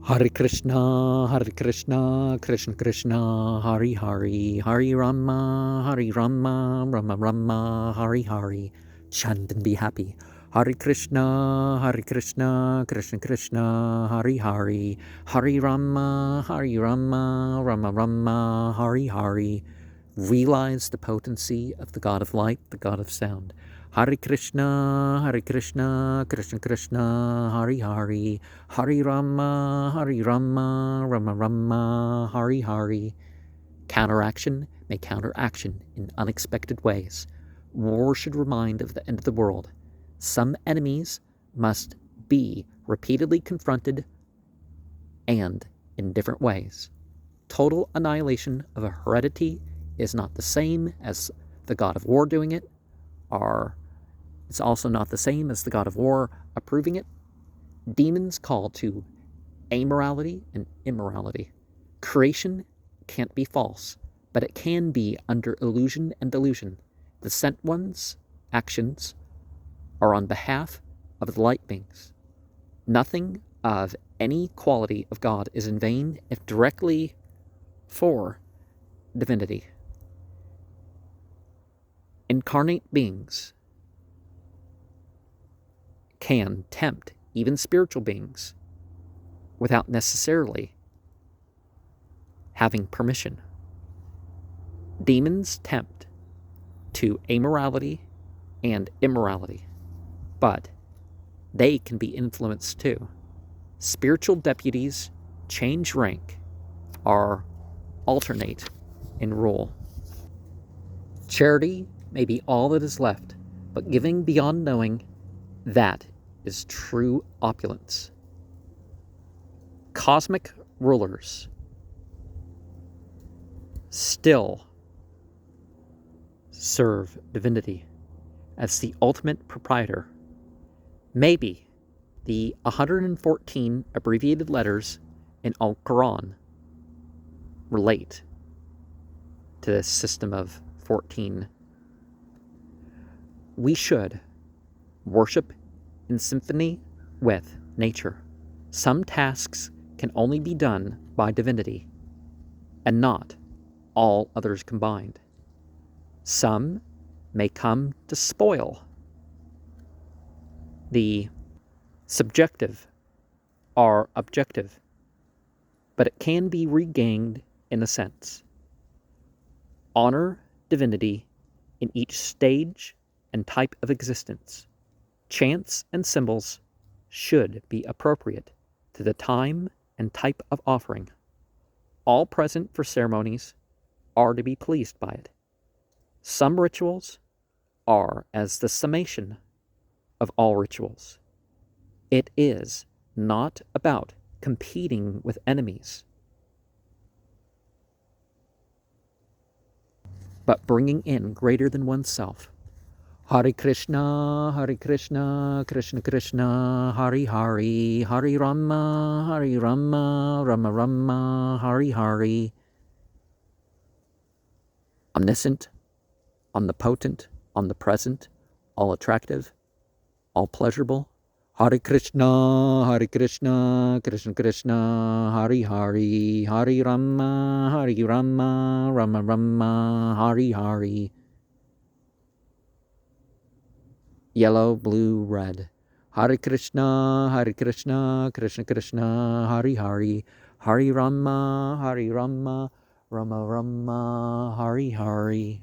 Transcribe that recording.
Hare Krishna, Krishna Krishna, Hari Hari, Hari Rama, Rama Rama, Hari Hari. Chant and be happy. Hare Krishna, Krishna Krishna, Hari Hari, Hari Rama, Rama Rama, Hari Hari. Realize the potency of the God of light, the God of sound. Hare Krishna, Krishna Krishna, Hari Hari, Hari Rama, Rama Rama, Hari Hari. Counteraction may counteraction in unexpected ways. War should remind of the end of the world. Some enemies must be repeatedly confronted and in different ways. Total annihilation of a heredity is not the same as the God of war doing it, or it's also not the same as the God of war approving it. Demons call to amorality and immorality. Creation can't be false, but it can be under illusion and delusion. The sent one's actions are on behalf of the light beings. Nothing of any quality of God is in vain if directly for divinity. Incarnate beings can tempt even spiritual beings without necessarily having permission. Demons tempt to amorality and immorality, but they can be influenced too. Spiritual deputies change rank or alternate in rule. Charity may be all that is left, but giving beyond knowing, that is true opulence. Cosmic rulers still serve divinity as the ultimate proprietor. Maybe the 114 abbreviated letters in Al-Quran relate to this system of 14. We should worship in symphony with nature. Some tasks can only be done by divinity, and not all others combined. Some may come to spoil the subjective or objective, but it can be regained in a sense. Honor divinity in each stage and type of existence. Chants and symbols should be appropriate to the time and type of offering. All present for ceremonies are to be pleased by it. Some rituals are as the summation of all rituals. It is not about competing with enemies, but bringing in greater than oneself. Hare Krishna, Krishna Krishna, Hari Hari, Hari Rama, Rama Rama, Hari Hari. Omniscient, omnipotent, omnipresent, all attractive, all pleasurable. Hare Krishna, Krishna Krishna, Hari Hari, Hari Rama, Rama Rama, Hari Hari. Yellow, blue, red. Hare Krishna, Krishna Krishna, Hari Hari, Hari Rama, Rama Rama, Hari Hari.